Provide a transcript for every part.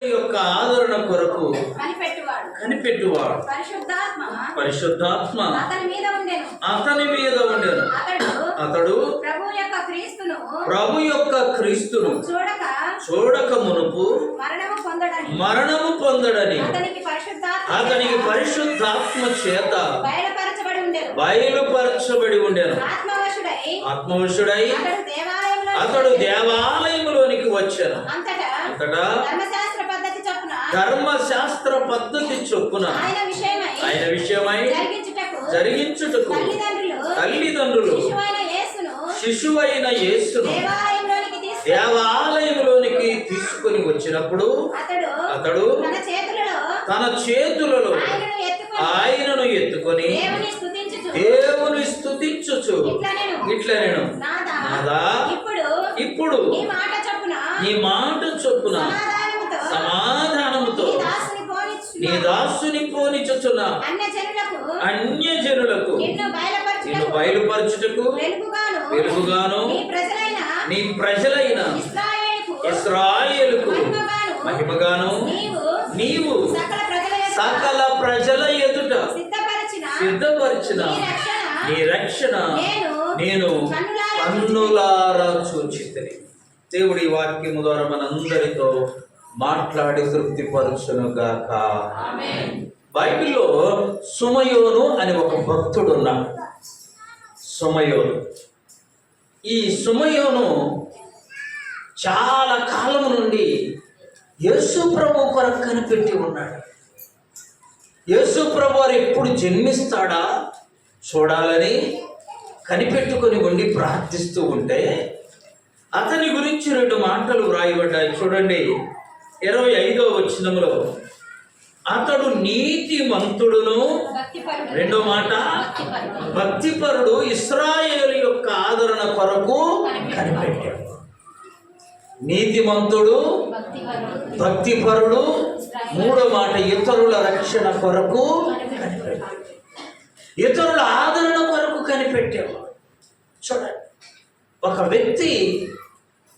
యొక్క ఆదరణ కొరకు కనిపెట్టువాడు పరిశుద్ధాత్మ అతని మీద ఉండెను. అతడు ప్రభు యొక్క క్రీస్తును చూడక మునుపు మరణము పొందడని అతనికి పరిశుద్ధాత్మ చేత బయలుపరచబడి ఉండెను. ఆత్మవశుడై అతడు దేవాలయములోనికి వచ్చాను. అంతటా ధర్మశాస్త్ర పద్ధతి చొప్పున ఆయన విషయమై జరిగించుటకు తల్లిదండ్రులు శిశువైన యేసును దేవాలయంలోనికి తీసుకుని వచ్చినప్పుడు అతడు తన చేతులలో ఆయనను ఎత్తుకొని దేవుని స్తుతించుచు ఇట్లా నేను ఇప్పుడు ఈ మాట చొప్పున సమాధానముతో నీ దాసుని పోనిచుచున్న అన్యజనులకు నిన్ను బయలుపరచుటకు వెలుగుగాను నీ ప్రజలైన ఇశ్రాయేలుకు మహిమగాను నీవు సకల ప్రజల ఎదుట సిద్ధపరిచిన నీ రక్షణ నేను కన్నులారా చూచితిని. దేవుడి వాక్యము ద్వారా మనందరితో మాట్లాడి తృప్తిపరచునుగాక. బైబిల్లో సుమయోను అని ఒక భక్తుడు ఉన్నాడు. సుమయోను. ఈ సుమయోను చాలా కాలం నుండి యేసు ప్రభు కొరకు కనిపెట్టి ఉన్నాడు. యేసు ప్రభు వారు ఎప్పుడు జన్మిస్తాడా చూడాలని కనిపెట్టుకొని ఉండి ప్రార్థిస్తూ ఉంటే అతని గురించి 2 మాటలు వ్రాయబడ్డాయి. చూడండి, 25వ వచనంలో అతడు నీతిమంతుడును, రెండో మాట భక్తిపరుడు, ఇశ్రాయేలు యొక్క ఆదరణ కొరకు కనిపెట్టాడు. నీతిమంతుడు, భక్తిపరుడు, మూడో మాట ఇతరుల రక్షణ కొరకు కనిపెట్టాడు. ఇతరుల ఆదరణ కొరకు కనిపెట్టాడు. చూడండి, ఒక వ్యక్తి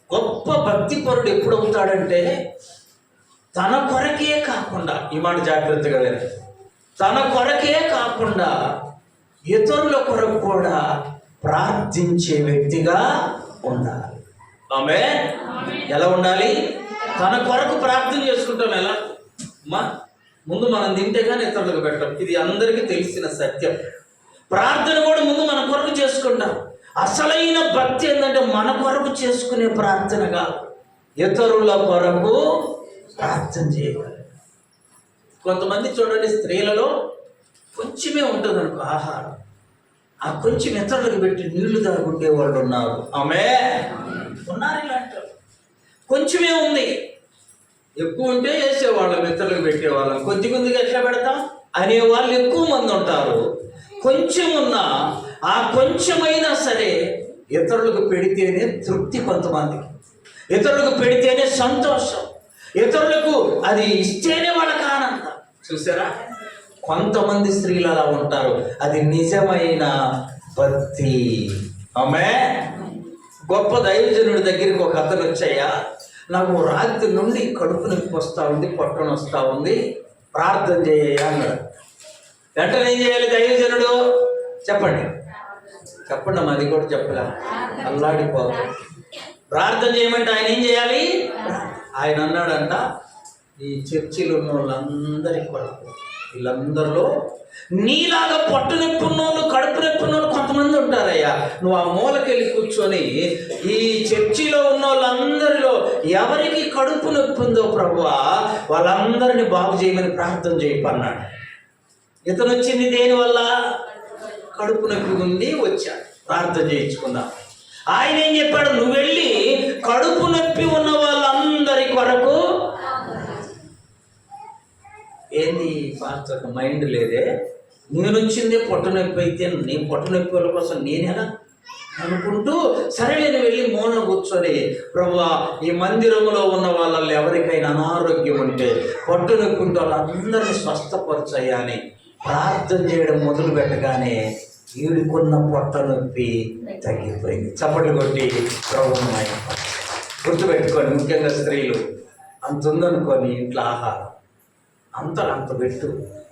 గొప్ప భక్తిపరుడు ఎప్పుడవుతాడంటే తన కొరకే కాకుండా, ఈ మాట జాగ్రత్తగా లేదు, తన కొరకే కాకుండా ఇతరుల కొరకు కూడా ప్రార్థించే వ్యక్తిగా ఉండాలి. ఆమె ఎలా ఉండాలి? తన కొరకు ప్రార్థన చేసుకుంటాం. ఎలా ముందు మనం తింటే కానీ ఇతరులకు పెట్టాం. ఇది అందరికీ తెలిసిన సత్యం. ప్రార్థన కూడా ముందు మన కొరకు చేసుకుంటాం. అసలైన భక్తి ఏంటంటే మన కొరకు చేసుకునే ప్రార్థన కాదు, ఇతరుల కొరకు ప్రార్థన చేయాలి. కొంతమంది చూడండి, స్త్రీలలో కొంచెమే ఉంటుంది అనుకో ఆహారం, ఆ కొంచెం ఇతరులకు పెట్టి నీళ్లు తాగుండే వాళ్ళు ఉన్నారు. ఆమె ఉన్నారు. ఇలాంటి కొంచెమే ఉంది, ఎక్కువ ఉంటే వేసేవాళ్ళం, ఇతరులకు పెట్టేవాళ్ళం. కొద్దిగా ఎట్లా పెడతాం అనేవాళ్ళు ఎక్కువ మంది ఉంటారు. కొంచెం ఉన్నా ఆ కొంచెమైనా సరే ఇతరులకు పెడితేనే తృప్తి, కొంతమందికి ఇతరులకు పెడితేనే సంతోషం, ఇతరులకు అది ఇస్తేనే వాళ్ళకి ఆనందం. చూసారా, కొంతమంది స్త్రీలు అలా ఉంటారు. అది నిజమైన భక్తి. ఆమె గొప్ప దైవజనుడి దగ్గరికి ఒక అతను వచ్చాయా, నాకు రాత్రి నుండి కడుపు నొప్పి వస్తూ ఉంది, పొట్టన వస్తూ ఉంది, ప్రార్థన చేయ అన్నాడు. వెంటనే ఏం చేయాలి దైవజనుడు? చెప్పండి అమ్మా, అది కూడా చెప్పలే, అల్లాడిపోతాడు. ప్రార్థన చేయమంటే ఆయన ఏం చేయాలి? ఆయన అన్నాడంట, ఈ చర్చిలో ఉన్న వాళ్ళందరికీ కొరకు, వీళ్ళందరిలో నీలాగా పొట్టు నొప్పి ఉన్నోళ్ళు, కడుపు నొప్పి ఉన్నోళ్ళు కొంతమంది ఉంటారయ్యా. నువ్వు ఆ మూలకెళ్ళి కూర్చొని ఈ చర్చిలో ఉన్న వాళ్ళందరిలో ఎవరికి కడుపు నొప్పి ఉందో ప్రభువా వాళ్ళందరినీ బాగు చేయమని ప్రార్థన చేయమన్నాడు. ఇతను వచ్చింది దేనివల్ల? కడుపు నొప్పి ఉంది, వచ్చాడు, ప్రార్థన చేయించుకుందాం. ఆయన ఏం చెప్పాడు? నువ్వు వెళ్ళి కడుపు నొప్పి ఉన్న వాళ్ళందరి కొరకు. ఏంది పాస్టర్ మైండ్ లేదే, నేను వచ్చిందే పొట్ట నొప్పి అయితే నీ పొట్ట నొప్పి వాళ్ళ కోసం నేనేనా అనుకుంటూ సరే నేను వెళ్ళి మూలన కూర్చొని, ప్రభువా ఈ మందిరంలో ఉన్న వాళ్ళల్లో ఎవరికైనా అనారోగ్యం ఉంటే పొట్ట నొప్పి ఉంటే వాళ్ళందరినీ స్వస్థపరచయ్యా అని ప్రార్థన చేయడం మొదలు పెట్టగానే ఈడుకున్న పొట్ట నొప్పి తగ్గిపోయింది. చప్పట్లు కొట్టి ప్రభుత్వం గుర్తుపెట్టుకోండి, ముఖ్యంగా స్త్రీలు అంత ఉందనుకో నీ ఇంట్లో ఆహారం, అంత పెట్టు,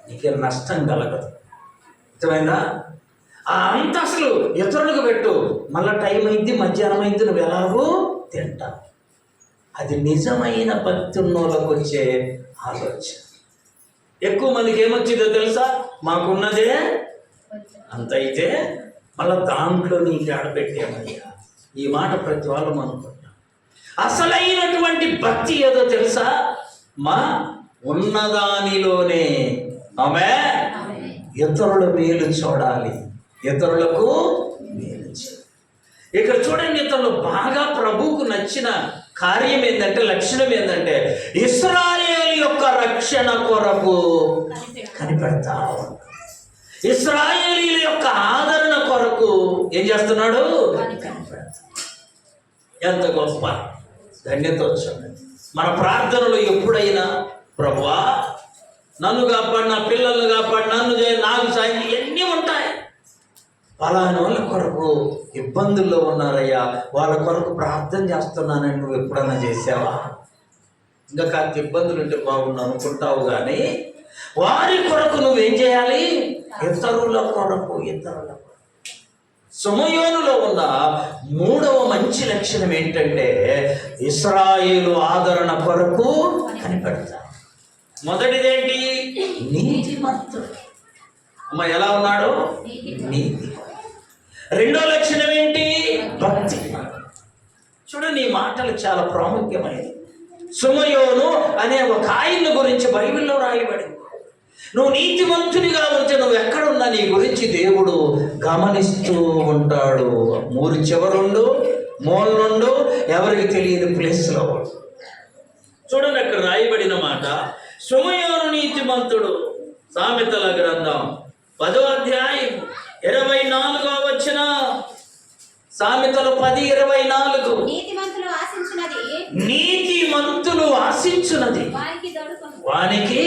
నీకేం నష్టం కలగదు. అర్థమైందా? ఆ అంత అసలు ఇతరులకు పెట్టు, మళ్ళీ టైం అయింది, మధ్యాహ్నం అయింది, నువ్వు ఎలాగూ తింటావు. అది నిజమైన భక్తి ఉన్నోళ్ళకు వచ్చే ఆలోచన. ఎక్కువ మందికి ఏమొచ్చిందో తెలుసా? మాకున్నదే అంత అయితే మళ్ళీ దాంట్లో నీకు ఆడబెట్టేమయ్యా. ఈ మాట ప్రతి వాళ్ళు అనుకుంటాం. అసలైనటువంటి భక్తి ఏదో తెలుసా? మా ఉన్నదానిలోనే ఆమె ఇతరుల మేలు చూడాలి, ఇతరులకు మేలు చేయాలి. ఇక్కడ చూడండి, ఇతరులు బాగా ప్రభువుకు నచ్చిన కార్యం ఏంటంటే, లక్షణం ఏంటంటే, ఇశ్రాయేలు యొక్క రక్షణ కొరకు కనిపెడతా ఉన్నాడు. ఇశ్రాయేలీల యొక్క ఆదరణ కొరకు ఏం చేస్తున్నాడు? కనిపెడతాడు. ఎంత గొప్ప ధన్యత వచ్చింది. మన ప్రార్థనలో ఎప్పుడైనా ప్రభువా నన్ను కాపాడు, నా పిల్లల్ని కాపాడు, నన్ను నాకు సాయం, ఇవన్నీ ఉంటాయి. పలానా వాళ్ళ కొరకు ఇబ్బందుల్లో ఉన్నారయ్యా, వాళ్ళ కొరకు ప్రార్థన చేస్తున్నానని నువ్వు ఎప్పుడన్నా చేసావా? ఇంకా కాస్త ఇబ్బందులు ఉంటే బాగుండు అనుకుంటావు, కానీ వారి కొరకు నువ్వేం చేయాలి? ఇతరుల కొరకు. సమయోనులో ఉన్న మూడవ మంచి లక్షణం ఏంటంటే, ఇశ్రాయేలు ఆదరణ కొరకు కనిపెడతారు. మొదటిదేంటి? నీతిమంతుడు. అమ్మ ఎలా ఉన్నాడు? నీతి. రెండో లక్షణం ఏంటి? భక్తి. చూడండి, ఈ మాటలు చాలా ప్రాముఖ్యమైనవి. సమయోను అనే ఒక ఆయన గురించి బైబిల్లో రాయబడింది. నువ్వు నీతిమంతునిగా ఉంటే నువ్వు ఎక్కడున్నా నీ గురించి దేవుడు గమనిస్తూ ఉంటాడు. మూడు చివరుండు, మూలనుండు, ఎవరికి తెలియని ప్లేస్లో. చూడండి, అక్కడ రాయబడిన మాట, సమయోను నీతిమంతుడు. సామెతల గ్రంథం 10వ అధ్యాయం 24వ వచనం. సామెతలు 10:24. నీతిమంతులు ఆశించున్నది వానికి.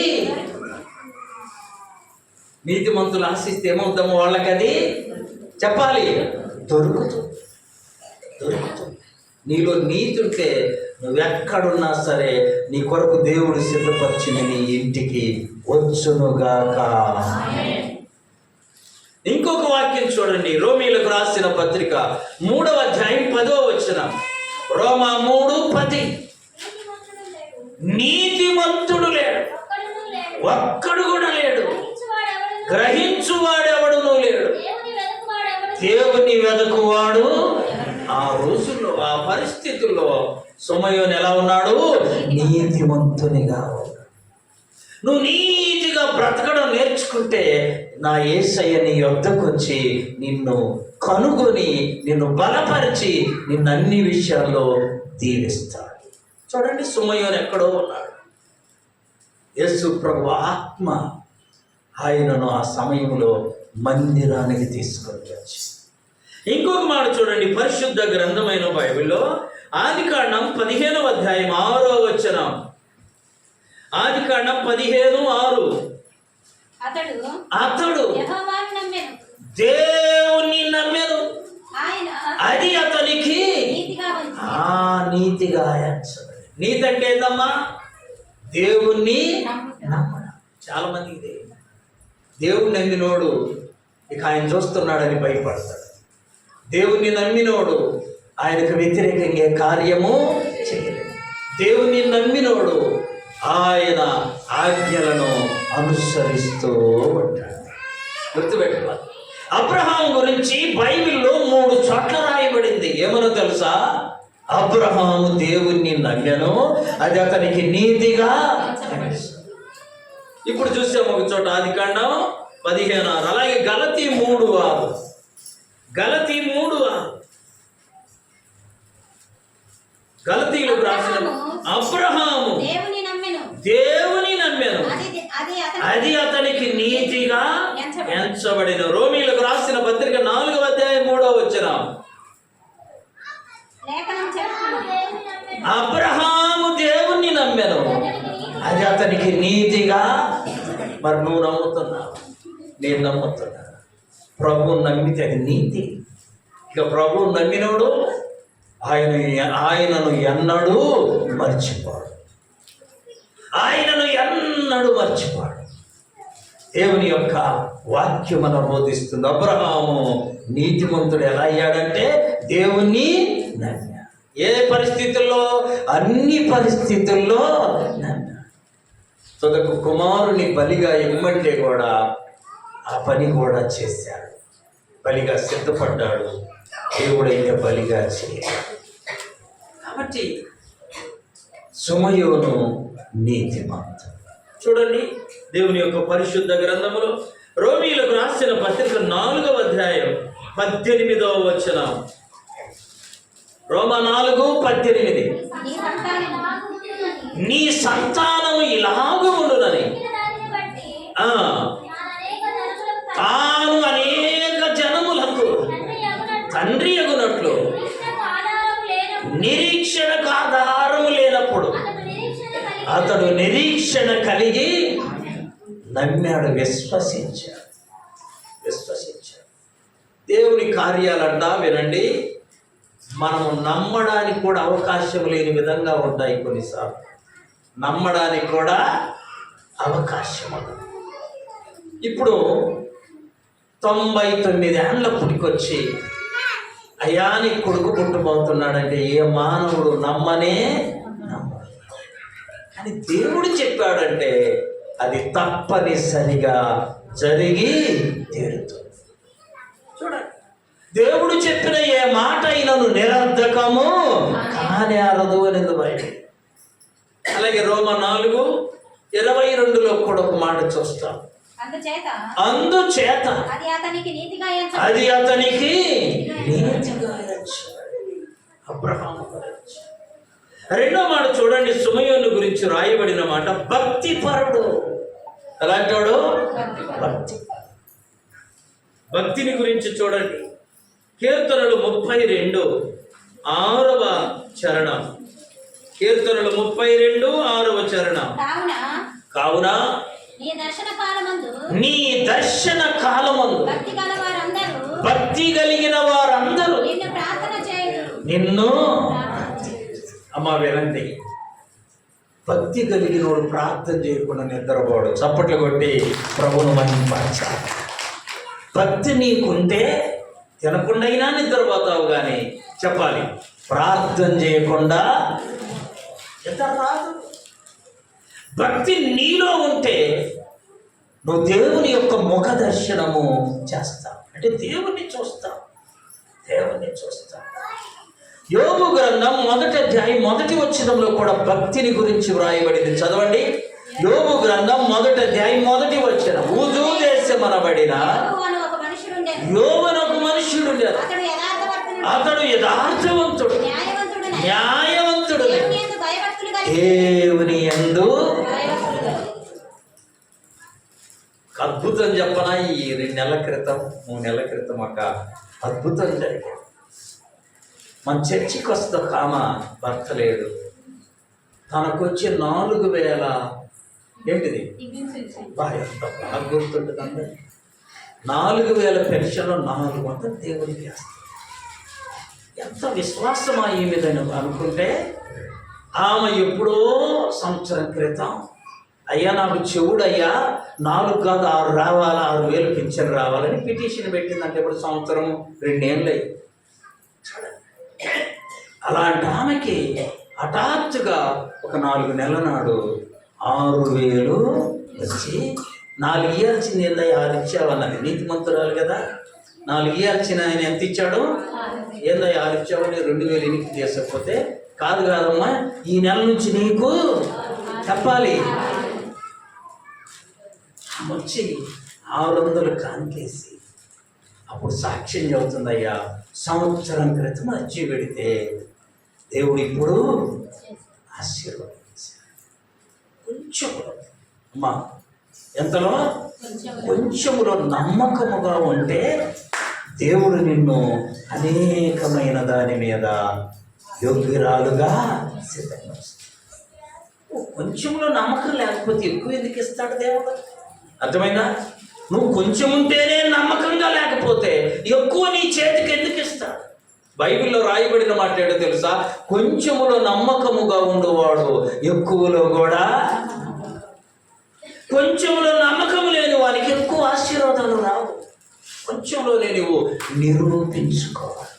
నీతిమంతులు ఆశిస్తే ఏమవుతామో వాళ్ళకి అది చెప్పాలి, దొరుకుతుంది. నీలో నీతి ఉంటే నువ్వెక్కడున్నా సరే నీ కొరకు దేవుడు సిద్ధపరిచిన నీ ఇంటికి వచ్చునుగాక. ఇంకొక వాక్యం చూడండి, రోమీలకు రాసిన పత్రిక 3వ అధ్యాయం 10వ వచనం. రోమా 3:10. నీతిమంతుడు లేడు, ఒక్కడు కూడా లేడు, గ్రహించువాడెవడునూ లేడు, దేవుని వెదకువాడు. ఆ రోజుల్లో, ఆ పరిస్థితుల్లో సమయోను ఎలా ఉన్నాడు? నీతిమంతునిగా ఉన్నాడు. నువ్వు నీతిగా బ్రతకడం నేర్చుకుంటే నా యేసయ్య నీ యొద్దకు వచ్చి నిన్ను కనుగొని నిన్ను బలపరిచి నిన్ను అన్ని విషయాల్లో దీవిస్తాడు. చూడండి, సమయోను ఎక్కడో ఉన్నాడు. యేసు ప్రభు ఆత్మ ఆయనను ఆ సమయంలో మందిరానికి తీసుకొని వచ్చి. ఇంకొక మాట చూడండి, పరిశుద్ధ గ్రంథమైన బైబిల్లో ఆదికాండం 15వ అధ్యాయం 6వ వచనం. ఆదికాండం 15:6. అతడు దేవుని నమ్మెను, అది అతనికి నీతిగా ఎంచబడింది. నీతి అంటే ఏందమ్మా? దేవుణ్ణి నమ్మడం. చాలా మందికి దేవుణ్ణి నమ్మినోడు ఇక ఆయన చూస్తున్నాడని భయపడతాడు. దేవుణ్ణి నమ్మినోడు ఆయనకు వ్యతిరేకంగా కార్యము చేయలేడు. దేవుణ్ణి నమ్మినోడు ఆయన ఆజ్ఞలను అనుసరిస్తూ ఉంటాడు. గుర్తుపెట్టుకోవాలి. అబ్రహాం గురించి బైబిల్లో 3 చోట్ల రాయబడింది. ఏమనో తెలుసా? అబ్రహాము దేవుణ్ణి నమ్మెను, అది అతనికి నీతిగా. ఇప్పుడు చూసాము ఒక చోట ఆదికాండం 15:6. అలాగే గలతీ 3:6. గలతీ 3:6. గలతీయులకు రాసిన అబ్రహాము దేవుని నమ్మెను, అది అతనికి నీతిగా ఎంచబడిన. రోమీలకు రాసిన పత్రిక 4వ అధ్యాయం 3వ వచనం. అబ్రహాము దేవుణ్ణి నమ్మెను, అది అతనికి నీతిగా. మరి నువ్వు నమ్ముతున్నావు, నేను నమ్ముతున్నా. ప్రభువు నమ్మితే అది నీతి. ఇక ప్రభువు నమ్మినోడు ఆయనను ఎన్నడూ మర్చిపోడు. ఆయనను ఎన్నడూ మర్చిపోడు. దేవుని యొక్క వాక్యం మనం బోధిస్తుంది. అబ్రహాము నీతిమంతుడు ఎలా అయ్యాడంటే దేవుణ్ణి నమ్మాడు. ఏ పరిస్థితుల్లో? అన్ని పరిస్థితుల్లో నమ్మాడు. తొదకు కుమారుని బలిగా ఇమ్మంటే కూడా ఆ పని కూడా చేశాడు. బలిగా సిద్ధపడ్డాడు. దేవుడైతే బలిగా చేయాలి. కాబట్టి సుమయోను నీతిమంతుడు. చూడండి దేవుని యొక్క పరిశుద్ధ గ్రంథములో రోమీయులకు రాసిన పత్రిక 4వ అధ్యాయం 18వ వచనం. రోమా 4:18. నీ సంతానము ఇలాగ ఉండునని తాను అనేక జనములకు తండ్రి అగునట్లు నిరీక్షణకు ఆధారము లేనప్పుడు అతడు నిరీక్షణ కలిగి నమ్మాడు, విశ్వసించాడు. దేవుని కార్యాలంటా వినండి, మనము నమ్మడానికి కూడా అవకాశం లేని విధంగా ఉంటాయి. కొన్నిసార్లు నమ్మడానికి కూడా అవకాశం ఉండదు. ఇప్పుడు 99 ఏళ్ళ పుట్టుకొచ్చి అయ్యా నీ కొడుకు పుట్టబోతున్నాడంటే ఏ మానవుడు నమ్మనే నమ్మడు. కానీ దేవుడు చెప్పాడంటే అది తప్పనిసరిగా జరిగి తీరుతుంది. చూడండి, దేవుడు చెప్పిన ఏ మాట అయినను నిరర్ధకము కానే అరదు అనేది బయట. అలాగే రోమా 4:22లో కూడా ఒక మాట చూస్తాం. అందుచేత అది అతనికి నీతిగా అబ్రహాము. రెండో మాట చూడండి, సుమయోను గురించి రాయబడిన మాట భక్తిపరుడు. ఎలాంటి వాడు? భక్తిని గురించి చూడండి. కీర్తనలు 32:6వ చరణం. కీర్తనలు 32:6వ చరణం. కావున నీ దర్శన కాలమందు భక్తి కలిగిన వారందరూ నిన్ను అమ్మ వినండి. భక్తి కలిగిన వాడు ప్రార్థన చేయకుండా నిద్రపోడు. చప్పట్లు కొట్టి ప్రభువును మహిమపరచాలి. భక్తి నీకుంటే తినకుండా అయినా నిద్రపోతావు, కానీ చెప్పాలి ప్రార్థన చేయకుండా నిద్ర రాదు. భక్తి నీలో ఉంటే నువ్వు దేవుని యొక్క ముఖ దర్శనము చేస్తావు, అంటే దేవుణ్ణి చూస్తావు. యోబు గ్రంథం 1వ అధ్యాయం 1వ వచనంలో కూడా భక్తిని గురించి వ్రాయబడింది. చదవండి. యోబు గ్రంథం 1వ అధ్యాయం 1వ వచనం. ఊజు దేశమనబడిన యోబును ఒక మనుష్యుడు, అతడు యథార్థవంతుడు, న్యాయవంతుడు, దేవుని యందు. అద్భుతం చెప్పనా? ఈ 2 నెలల క్రితం 3 నెలల క్రితం ఒక అద్భుతం జరిగింది. మన చర్చికి వస్తే ఒక ఆమె భర్త లేడు, తనకొచ్చి 4000 ఏంటిది బాగా గుర్తుంటుందండి. 4000 పెన్షన్లు 400 దేవుడికి వేస్తారు. ఎంత విశ్వాసమా ఈ మీద అనుకుంటే, ఆమె ఎప్పుడో సంవత్సరం క్రితం అయ్యా నాకు చెవుడయ్యా 4 కాదు 6 రావాలి, 6000 పింఛన్ రావాలని పిటిషన్ పెట్టిందంటే ఇప్పుడు సంవత్సరం 2 ఏళ్ళు అయ్యి. అలాంటి ఆమెకి హఠాత్తుగా ఒక 4 నెలల నాడు 6000 వచ్చి 4 ఇయ్యాల్సింది ఏందా 6 ఇచ్చావన్నది. నీతిమంతురాలు కదా, 4 ఇయ్యాల్సిన ఆయన ఎంత ఇచ్చాడు? ఏందా 6 ఇచ్చావని 2000 ఎనికి తీసకపోతే కాదమ్మా ఈ నెల నుంచి నీకు చెప్పాలి. వచ్చి 600 కానికేసి అప్పుడు సాక్ష్యం చెబుతుందయ్యా, సంవత్సరం క్రితం వచ్చి పెడితే దేవుడు ఇప్పుడు ఆశీర్వదించాడు. కొంచెం అమ్మా ఎంతలో కొంచెములో నమ్మకముగా ఉంటే దేవుడు నిన్ను అనేకమైన దాని మీద యోగ్యురాలుగా సిద్ధంగా. కొంచెంలో నమ్మకం లేకపోతే ఎక్కువ ఎందుకు ఇస్తాడు దేవుడు? అర్థమైందా? నువ్వు కొంచెం ఉంటేనే నమ్మకంగా లేకపోతే ఎక్కువ నీ చేతికి ఎందుకు ఇస్తాడు? బైబిల్లో రాయబడిన మాట ఏంటో తెలుసా? కొంచెములో నమ్మకముగా ఉండేవాడు ఎక్కువలో కూడా నిరూపించుకోవాలి.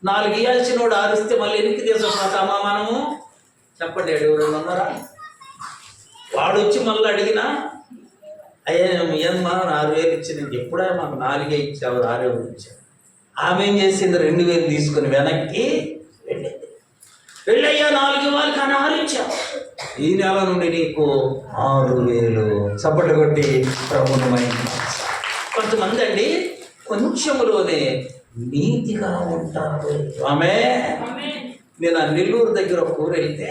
4 ఇయ్యాల్సిన వాడు 6 ఇస్తే మళ్ళీ ఎనికి తీసుకుపోతామా మనము? చెప్పండి, ఎవరైనా ఉన్నారా? వాడు వచ్చి మళ్ళీ అడిగినా, అయ్యా ఏమ్మా 6,000 ఇచ్చి నేను ఎప్పుడా మాకు 4 ఇచ్చావు, 6 ఇచ్చావు. ఆమె ఏం చేసింది? 2,000 తీసుకుని వెనక్కి వెళ్ళింది. వెళ్ళయ్యా 4 ఇవ్వాలి కానీ 6 ఇచ్చావు, ఈ నెల నుండి నీకు 6,000. చప్పట్లు కొట్టి ప్రభువును మహిమపరచాలి. కొంతమంది అండి కొంచెంలోనే నీతిగా ఉంటారు. నేను ఆ నెల్లూరు దగ్గర ఒక ఊరు వెళ్తే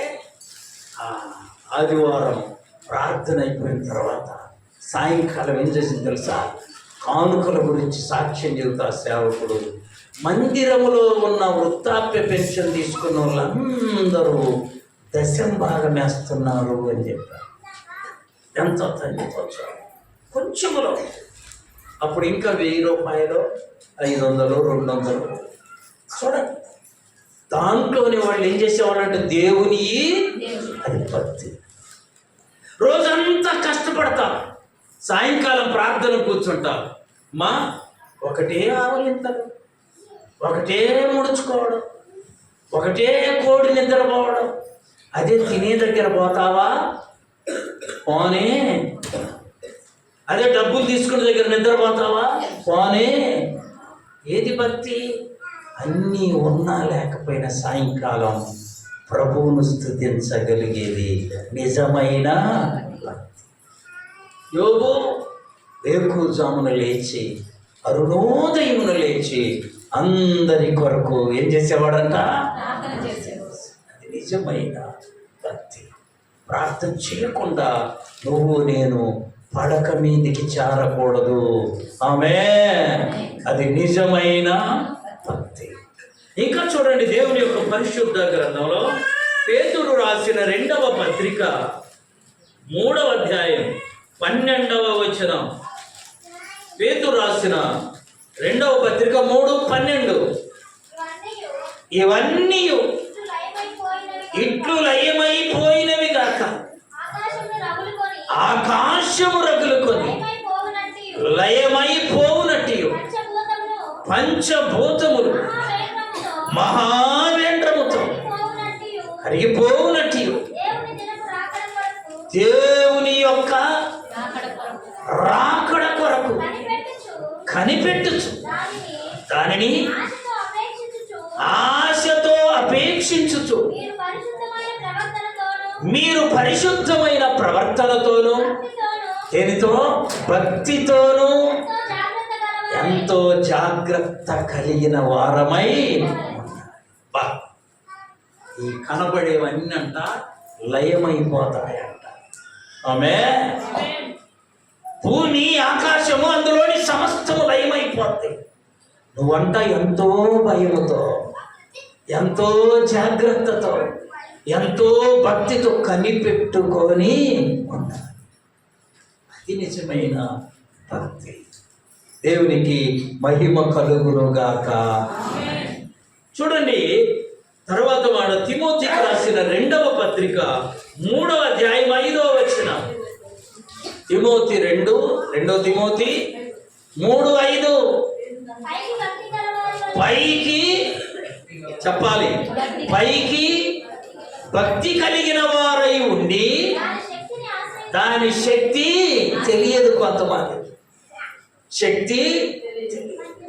ఆదివారం ప్రార్థన అయిపోయిన తర్వాత సాయంకాలం ఏం చేసింది తెలుసా? కానుకల గురించి సాక్ష్యం చెబుతా సేవకుడు. మందిరములో ఉన్న వృద్ధాప్య పెన్షన్ తీసుకున్న వాళ్ళందరూ దశంభాగం వేస్తున్నారు అని చెప్పారు. ఎంత తగ్గిపోవచ్చు కొంచెములో. అప్పుడు ఇంకా 1,000 రూపాయలు, 500, 200 చూడండి. దాంట్లోనే వాళ్ళు ఏం చేసేవాళ్ళంటే దేవుని అది భక్తి. రోజంతా కష్టపడతాం, సాయంకాలం ప్రార్థన కూర్చుంటాం. మా ఒకటే ఆవలింతలు, ఒకటే ముడుచుకోవడం, ఒకటే కోడి నిద్రపోవడం. అదే తినే దగ్గర పోతావా పోనే, అదే డబ్బులు తీసుకునే దగ్గర నిద్రపోతావా పోనే. ఏది భక్తి? అన్నీ ఉన్నా లేకపోయినా సాయంకాలం ప్రభువును స్తుతించగలిగేది నిజమైన భక్తి. యోబు వేకువజామున లేచి, అరుణోదయమున లేచి అందరి కొరకు ఏం చేసేవాడంట? అది నిజమైన భక్తి. ప్రార్థన చేయకుండా నువ్వు నేను పడక మీదికి చేరకూడదు. అది నిజమైన భక్తి. ఇంకా చూడండి, దేవుని యొక్క పరిశుద్ధ గ్రంథంలో పేతురు రాసిన 2వ పత్రిక 3వ అధ్యాయం 12వ వచనం. పేతురు రాసిన 2వ పత్రిక 3:12. ఇవన్నీ ఇట్లు లయమైపోయినవి గాక, ఆకాశము రగులుకొని లయమైపోవునట్టు పంచభూతములు మహావేంద్రముతో కరిగిపోవునట్టు దేవుని యొక్క రాకడ కొరకు కనిపెట్టుచు దానిని ఆశతో అపేక్షించుచు మీరు పరిశుద్ధమైన ప్రవర్తనతోనూ దేనితో? భక్తితోనూ ఎంతో జాగ్రత్త కలిగిన వారమై. ఈ కనబడేవన్నీ అంట లయమైపోతాయంట. భూమి ఆకాశము అందులోని సమస్తము లయమైపోతాయి. నువ్వంట ఎంతో భయముతో, ఎంతో జాగ్రత్తతో, ఎంతో భక్తితో కనిపెట్టుకొని ఉండాలి. అది నిజమైన భక్తి. దేవునికి మహిమ కలుగునుగాక. చూడండి, తర్వాత మాట తిమోతికి రాసిన 2వ పత్రిక 3వ అధ్యాయం 5వ వచనం. Timothy 2 Timothy 3:5. పైకి చెప్పాలి, పైకి భక్తి కలిగిన వారై ఉండి దాని శక్తి తెలియదు. కొంతమంది శక్తి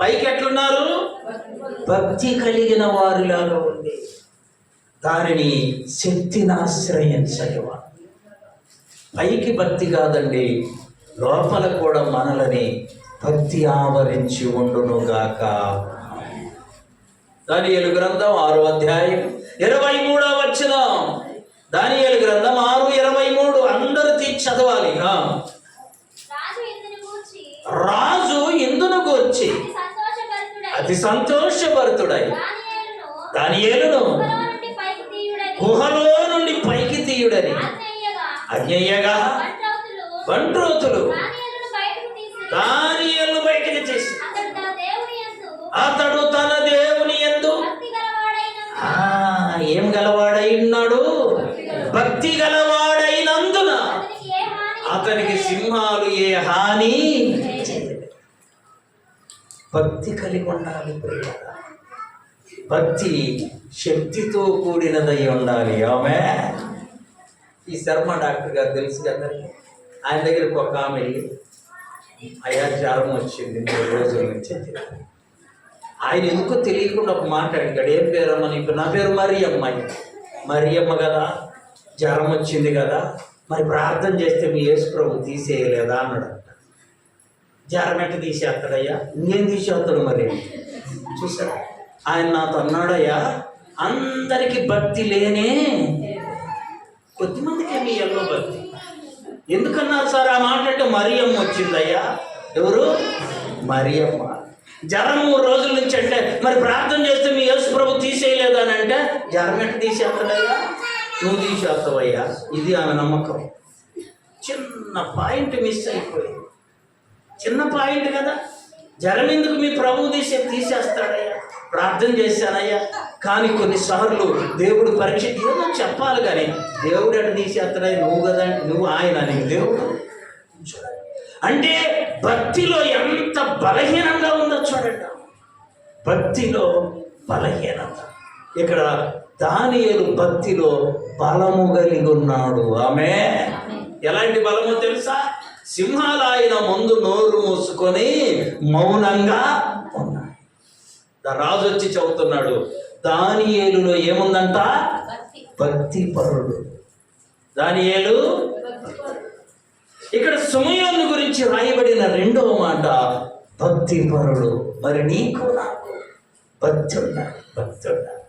పైకి ఎట్లున్నారు? భక్తి కలిగిన వారిలాగా ఉంది, దానిని శక్తిని ఆశ్రయించలేవా. పైకి భక్తి కాదండి, లోపల కూడా మనలని భక్తి ఆవరించి ఉండునుగాక. దానియేలు గ్రంథం 6వ అధ్యాయం 23వ వచనం. దానియేలు గ్రంథం 6:23. అందరూ తీసి చదవాలి. రాజు ఇందును గూర్చి అతి సంతోషభరితుడై దానియేలును గుహలో నుండి పైకి తీయుడని అజ్ఞయ్యగా బంట్రోతులు దానియేలును బయటికి తీసి అతడు తన దేవుని యందు ఏం గలవాడై ఉన్నాడు? భక్తి గలవాడైనందున అతనికి సింహాలు ఏ హాని. భక్తి కలిగి ఉండాలి ప్రియులారా. భక్తి శక్తితో కూడినదై ఉండాలి. ఆమె ఈ శర్మ డాక్టర్ గారు తెలుసు కదా, ఆయన దగ్గరికి ఒక ఆమె వెళ్ళి, అయ్యా జ్వరం వచ్చింది 3 రోజుల నుంచి. ఆయన ఎందుకో తెలియకుండా ఒక మాట అడిగాడు, ఏం పేరమ్మ నీకు? నా పేరు మరియమ్మ. మరియమ్మ కదా, జ్వరం వచ్చింది కదా, మరి ప్రార్థన చేస్తే మీ యేసు ప్రభు తీసేయలేదా అన్నాడు. జ్వరం ఎట్ట తీసేస్తాడయ్యా? ఇంకేం తీసేస్తాడు మరి? చూసారా, ఆయన నాతో అన్నాడయ్యా, అందరికీ భక్తి లేనే, కొద్దిమందికి మీ ఎల్లో భక్తి. ఎందుకన్నారు సార్ ఆ మాట అంటే? మరియమ్మ వచ్చిందయ్యా. ఎవరు? మరియమ్మ. జ్వరం 3 రోజుల నుంచి అంటే మరి ప్రార్థన చేస్తే మీ యేసు ప్రభు తీసేయలేదు అని అంటే, జ్వరం ఎట్ట తీసేస్తాడయ్యా? నువ్వు తీసేస్తావయ్యా. ఇది ఆమె నమ్మకం. చిన్న పాయింట్ మిస్ అయిపోయింది. చిన్న పాయింట్ కదా, జ్వరం ఎందుకు మీ ప్రభు తీసేస్తాడయ్యా? ప్రార్థన చేశానయ్యా, కానీ కొన్నిసార్లు దేవుడు పరీక్ష ఏదో చెప్పాలి, కానీ దేవుడు ఎట్ట తీసేస్తాడయ్యా? నువ్వు కదా, నువ్వు ఆయన, నీకు దేవుడు. అంటే భక్తిలో ఎంత బలహీనంగా ఉందో చూడండి. భక్తిలో బలహీనత. ఇక్కడ దానియేలు భక్తిలో బలము కలిగి ఉన్నాడు. ఆమె ఎలాంటి బలమో తెలుసా? సింహాలు ఆయన ముందు నోరు మూసుకొని మౌనంగా ఉన్నాడు. రాజు వచ్చి చెబుతున్నాడు, దానియేలులో ఏముందంట? భక్తి పరుడు. దానియేలు. ఇక్కడ సమూయేలు గురించి రాయబడిన 2వ మాట భక్తి పరుడు. మరి నీకు నాకు భక్తి ఉండాలి. భక్తి ఉండాలి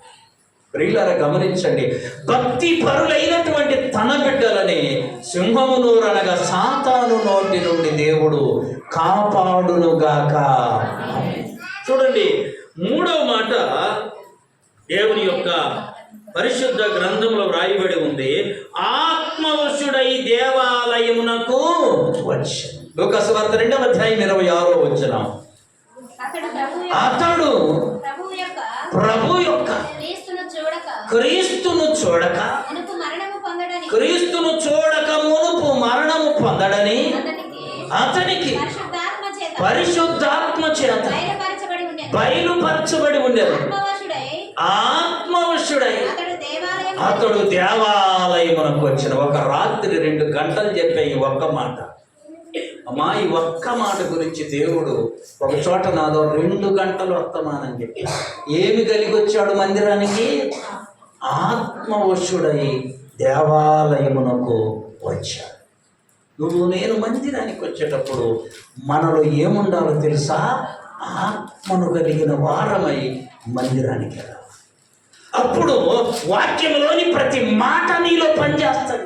ప్రియులారా, గమనించండి. భక్తి పరులైనటువంటి తన బిడ్డలని సింహము నోరు అనగా సాతాను నోటి నుండి దేవుడు కాపాడునుగాక. చూడండి, 3వ మాట దేవుని యొక్క పరిశుద్ధ గ్రంథంలో వ్రాయబడి ఉంది, ఆత్మవశుడై దేవాలయమునకు వచ్చి. లూకాసు వార్త 2వ అధ్యాయం 26వ వచనం. అతడు ప్రభు యొక్క క్రీస్తును చూడక మునుపు మరణము పొందడని అతనికి పరిశుద్ధాత్మ చేత బయలుపరచబడి ఉండేది. ఆత్మవశుడై అతడు దేవాలయమునకు వచ్చిన. ఒక రాత్రి 2 గంటలు చెప్పే ఈ ఒక్క మాట. అమ్మా, ఈ ఒక్క మాట గురించి దేవుడు ఒక చోట నాదో 2 గంటలు వర్తమానం చెప్పి, ఏమి కలిగి వచ్చాడు మందిరానికి? ఆత్మవశుడై దేవాలయమునకు వచ్చాడు. నువ్వు నేను మందిరానికి వచ్చేటప్పుడు మనలో ఏముండాలో తెలుసా? ఆత్మను కలిగిన వారమై మందిరానికి వెళ్ళాలి. అప్పుడు వాక్యంలోని ప్రతి మాట నీలో పనిచేస్తాడు.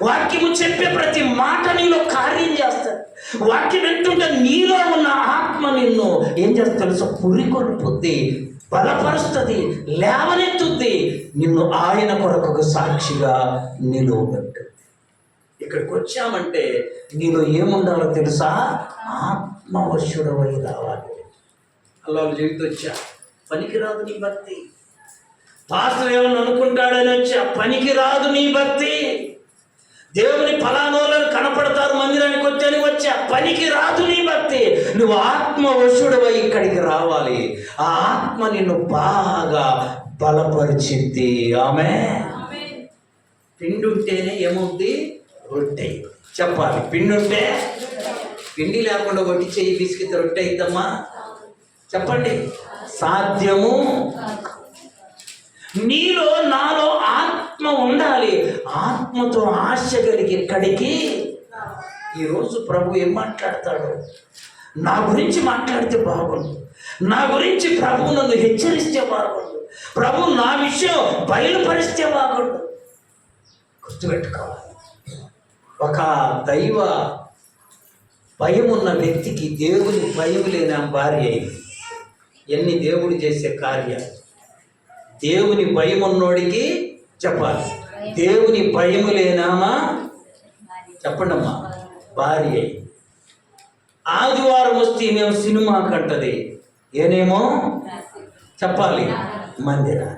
వాక్యము చెప్పే ప్రతి మాట నీలో కార్యం చేస్తాడు. వాక్యం వింటుంటే నీలో ఉన్న ఆత్మ నిన్ను ఏం చేస్తుంది తెలుసా? పురికొల్పుద్ది, బలపరుస్తుంది, లేవనెత్తుద్ది, నిన్ను ఆయన కొరకు సాక్షిగా నిలువబెట్టు. ఇక్కడికి వచ్చామంటే నీలో ఏముండాలో తెలుసా? ఆత్మవశుడవై రావాలి. అలా జీవితం వచ్చా, పనికిరాదు నీ భక్తి. పాస్టర్ ఏమని అనుకుంటాడని వచ్చా, పనికిరాదు నీ భక్తి. దేవుని ఫలానోళ్ళని కనపడతారు మందిరానికి వచ్చని వచ్చా, పనికి రాదు నీ భక్తి. నువ్వు ఆత్మవశుడవై ఇక్కడికి రావాలి. ఆ ఆత్మ నిన్ను బాగా బలపరిచింది. ఆమె పిండి ఉంటేనే ఏమవుద్ది? రొట్టె. చెప్పాలి, పిండి ఉంటే. పిండి లేకుండా వడ్డీ చెయ్యి బిస్కెట్ రొట్టె అయిద్దమ్మా? చెప్పండి, సాధ్యము. నీలో నాలో ఆత్మ ఉండాలి. ఆత్మతో ఆశ కలిగి ఇక్కడికి. ఈరోజు ప్రభు ఏం మాట్లాడతాడు? నా గురించి మాట్లాడితే బాగుండు, నా గురించి ప్రభు నన్ను హెచ్చరిస్తే బాగుండు, ప్రభు నా విషయం బయలుపరిస్తే బాగుండు. గుర్తుపెట్టుకోవాలి, ఒక దైవ భయం ఉన్న వ్యక్తికి దేవుని భయం లేని భార్య అయింది. ఎన్ని దేవుడు చేసే కార్యాలు. దేవుని భయం ఉన్నోడికి చెప్పాలి, దేవుని భయము లేనామా? చెప్పండి అమ్మా, భార్య. ఆదివారం వస్తే మేము సినిమా కంటది, ఏనేమో చెప్పాలి, మందిరా.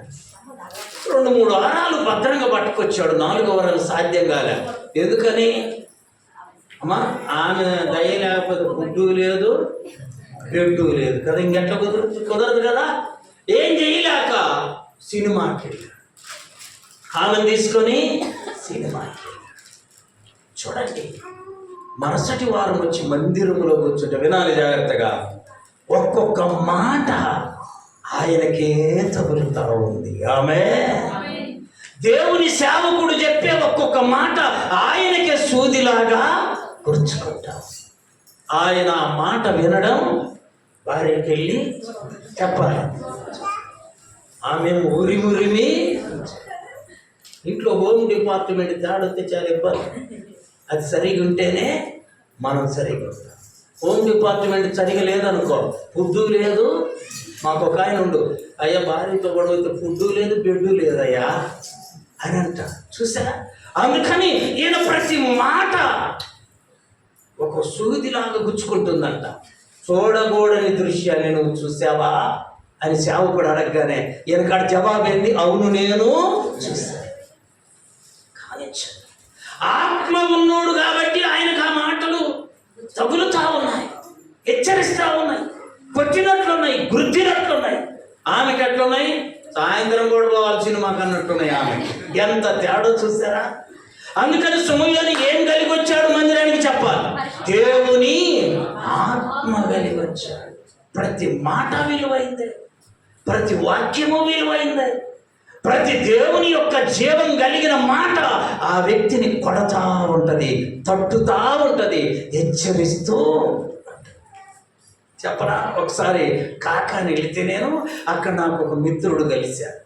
2-3 వారాలు భద్రంగా పట్టుకొచ్చాడు. 4వ వారం సాధ్యం కాలే. ఎందుకని? అమ్మా, ఆమె దయ లేకపోతే గుడ్డు లేదు, బెడ్డు లేదు కదా, ఇంకెట్లా కుదరదు కదా. ఏం చేయలేక సినిమాకి వెళ్ళాడు. ఆమెను తీసుకొని సినిమాకి వెళ్ళాడు. చూడండి, మరుసటి వారం వచ్చి మందిరంలో కూర్చుంటే వినాలి జాగ్రత్తగా. ఒక్కొక్క మాట ఆయనకే తగులుతా ఉంది. ఆమె దేవుని సేవకుడు చెప్పే ఒక్కొక్క మాట ఆయనకే సూదిలాగా గుర్చుకుంటాం. ఆయన ఆ మాట వినడం, భార్యకి వెళ్ళి చెప్పాలి. ఆమె ఉరిమి ఇంట్లో హోమ్ డిపార్ట్మెంట్ తేడొస్తే చాలా ఇబ్బంది. అది సరిగా ఉంటేనే మనం సరిగా ఉంటాం. హోమ్ డిపార్ట్మెంట్ సరిగా లేదనుకో, ఫుడ్డు లేదు. మాకు ఒక ఆయన ఉండు, అయ్యా భార్యతో గొడవైతే ఫుడ్డు లేదు, బెడ్డు లేదయ్యా అని అంట. చూసారా? అందుకని ఈయన ప్రతి మాట ఒక సూదిలాగా గుచ్చుకుంటుందంట. చూడకూడని దృశ్యాన్ని నువ్వు చూసావా అని సేవకుడు అడగగానే ఈయనకాడ జవాబు ఏంది? అవును, నేను చూశాను. కానీ ఆత్మ ఉన్నోడు కాబట్టి ఆయనకు ఆ మాటలు తగులుతా ఉన్నాయి, హెచ్చరిస్తూ ఉన్నాయి, కొట్టినట్లున్నాయి, గుర్తినట్లున్నాయి. ఆమెకి ఎట్లున్నాయి? సాయంత్రం కూడా పోవాల్సిన మాకు అన్నట్టున్నాయి. ఆమె ఎంత తేడా చూసారా? అందుకని సమయాన్ని ఏం కలిగి వచ్చాడు మందిరానికి చెప్పాలి? దేవుని ఆత్మ కలిగి వచ్చాడు. ప్రతి మాట విలువైందే, ప్రతి వాక్యము విలువైందే. ప్రతి దేవుని యొక్క జీవం కలిగిన మాట ఆ వ్యక్తిని కొడతా ఉంటుంది, తట్టుతా ఉంటుంది, హెచ్చరిస్తూ. చెప్పరా, ఒకసారి కాకాని వెళితే నేను అక్కడ నాకు ఒక మిత్రుడు కలిశాడు.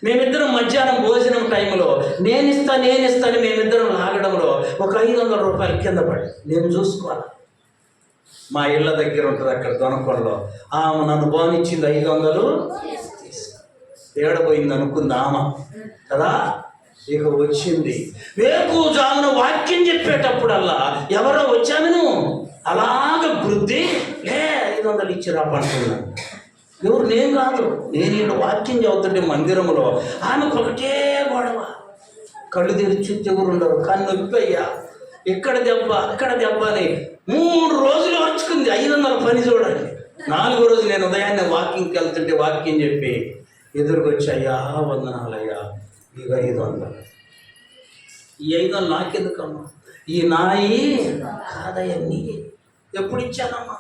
మేమిద్దరం మధ్యాహ్నం భోజనం టైంలో నేనిస్తాను మేమిద్దరం లాగడంలో ఒక 500 రూపాయలు కింద పడి నేను చూసుకోవాలి. మా ఇళ్ళ దగ్గర ఉంటుంది అక్కడ దొనకొండలో. ఆమె నన్ను బానిచ్చింది 500 ఏడపోయింది అనుకుంది ఆమె కదా. ఇక వచ్చింది వేకుజామున వాక్యం చెప్పేటప్పుడల్లా ఎవరో వచ్చాను అలాగ వృద్ధి 500 ఇచ్చిరా పంటున్నాను. ఎవరు? నేను కాదు. నేను ఈయన వాక్యం చదువుతుంటే మందిరంలో ఆమెకు ఒకటే గొడవ. కళ్ళు తెరిచి ఎవరు ఉండరు, కన్ను నొప్పయ్యా, ఇక్కడ దెబ్బ అక్కడ దెబ్బ అని 3 రోజులు వచ్చుకుంది. 500 పని చూడండి. 4వ రోజు నేను ఉదయాన్నే వాకింగ్కి వెళ్తుంటే వాక్యం చెప్పి ఎదురుకొచ్చి, అయ్యా వందనాలయ్యా, ఇక 500. ఈ 500 నాకెందుకమ్మా? ఈ నాయి కాదయ్యా, నీ ఎప్పుడు ఇచ్చానమ్మా?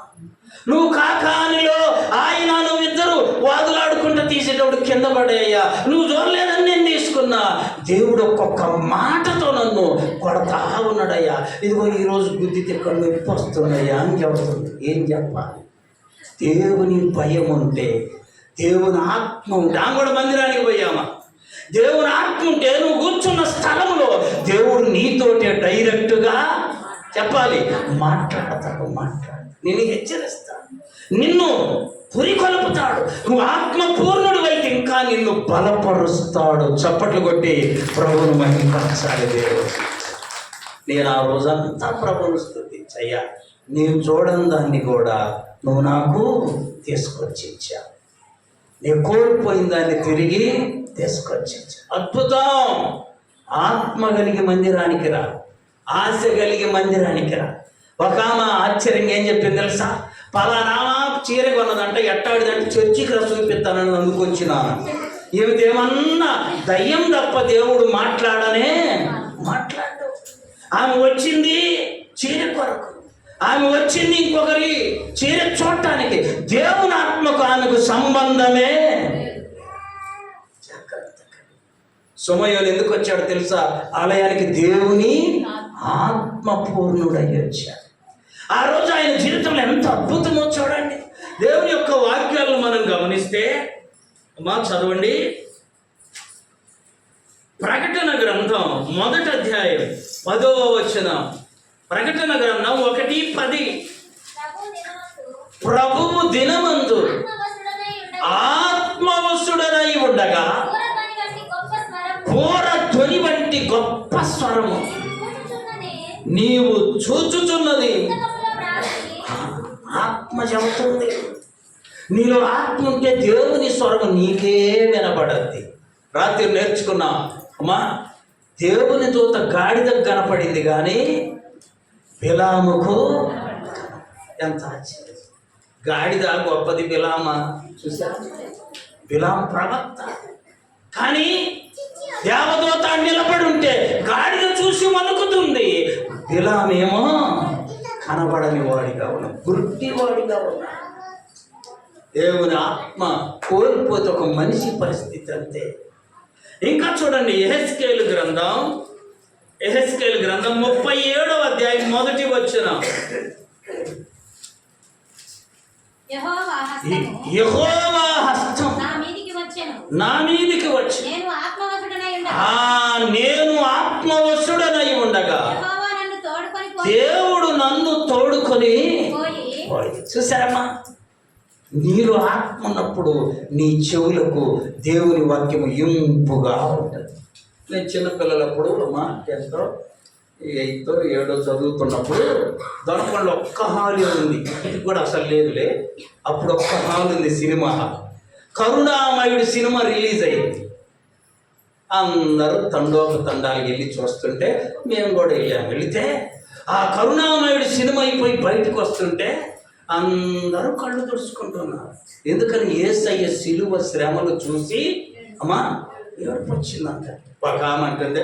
నువ్వు కాకానిలో ఆయన నువ్విద్దరు వాదులాడుకుంటూ తీసేటప్పుడు కింద పడేయ్యా, నువ్వు చూడలేదని నేను తీసుకున్నా. దేవుడు ఒక్కొక్క మాటతో నన్ను కొడతా ఉన్నాడయ్యా. ఇదిగో ఈరోజు గుద్దితే కళ్ళు నొప్పి వస్తున్నాయ్యా అని చెబుతుంది. ఏం చెప్పాలి? దేవుని భయం ఉంటే, దేవుని ఆత్మ ఉంటే. ఆమె కూడా మందిరానికి పోయామా? దేవుని ఆత్మ ఉంటే నువ్వు కూర్చున్న స్థలంలో దేవుడు నీతోటే డైరెక్ట్గా చెప్పాలి. మాట్లాడతాడు. నిన్ను హెచ్చరిస్తాడు, నిన్ను పురికొల్పుతాడు. నువ్వు ఆత్మపూర్ణుడు అయితే ఇంకా నిన్ను బలపరుస్తాడు. చప్పట్లు కొట్టి ప్రభువును మహిమపరచాలి. దేవుడు, నేను ఆ రోజంతా ప్రభువును స్తుతించయ్యా, నేను చూడని దాన్ని కూడా నువ్వు నాకు తీసుకొచ్చి ఇచ్చావు. నేను కోల్పోయిన దాన్ని తిరిగి తీసుకొచ్చి ఇచ్చావు. అద్భుతం. ఆత్మ కలిగి మందిరానికి రా, ఆశ కలిగి మందిరానికి రా. ఒక ఆమె ఆశ్చర్యంగా ఏం చెప్పింది తెలుసా? పలానా చీర కొన్నదంట, ఎట్టాడిదంటే చర్చికి రా చూపిస్తానని అందుకొచ్చినాను. ఏమిటేమన్నా దయ్యం తప్ప దేవుడు మాట్లాడు. ఆమె వచ్చింది చీర కొరకు, ఆమె వచ్చింది ఇంకొకరి చీర చూడటానికి. దేవుని ఆత్మకు ఆమెకు సంబంధమే. సమయంలో ఎందుకు వచ్చాడు తెలుసా? ఆలయానికి దేవుని ఆత్మపూర్ణుడై వచ్చాడు. ఆ రోజు ఆయన జీవితంలో ఎంత అద్భుతమో చూడండి. దేవుని యొక్క వాక్యాలను మనం గమనిస్తే, అమ్మా చదవండి, ప్రకటన గ్రంథం 1వ అధ్యాయం 10వ వచనం. ప్రకటన గ్రంథం 1:10. ప్రభువు దినమందు ఆత్మవశుడనై ఉండగా ఘోర ధ్వని వంటి గొప్ప స్వరము నీవు చూచుచున్నది. ఆత్మ చెబుతుంది. నీలో ఆత్మ ఉంటే దేవుని స్వరం నీకే వినపడద్ది. రాత్రి నేర్చుకున్నా అమ్మా, దేవుని దూత గాడిదకు కనపడింది కానీ బిలాముకు ఎంత ఆశ్చర్యం. గాడిద గొప్పది బిలామ, చూసారా? బిలాం ప్రవక్త. కానీ దేవదూత నిలబడి ఉంటే గాడిద చూసి వణుకుతుంది. బిలామేమో కనబడని వాడిగా ఉన్నా, గుర్తి వాడిగా ఉన్నా. దేవుని ఆత్మ కోల్పోతే ఒక మనిషి పరిస్థితి అంతే. ఇంకా చూడండి, యెహెజ్కేలు గ్రంథం 37వ అధ్యాయం 1వ వచనం. యెహోవా హస్తం నా మీదికి వచ్చి నేను ఆత్మవశుడనై ఉండగా దేవుడు నన్ను తోడుకొని పోయి. చూసారమ్మా, నీలో ఆత్మ ఉన్నప్పుడు నీ చెవులకు దేవుని వాక్యము ఇంపుగా ఉంటుంది. నేను చిన్నపిల్లలప్పుడు మా 10th 8th 7th చదువుతున్నప్పుడు దొరకంలో ఒక్క హాల్ ఉంది, ఇది కూడా అసలు లేదులే. అప్పుడు ఒక్క హాల్ ఉంది, సినిమా హాల్. కరుణామయుడు సినిమా రిలీజ్ అయింది. అందరూ తండాలకు వెళ్ళి చూస్తుంటే మేము కూడా వెళ్ళాము. వెళితే ఆ కరుణామయుడు సినిమా అయిపోయి బయటకు వస్తుంటే అందరూ కళ్ళు తుడుచుకుంటున్నారు. ఎందుకని యేసయ్య సిలువ శ్రమలు చూసి అమ్మా ఏడుపు వచ్చిందంట. ఒక ఆమె అంటుంది,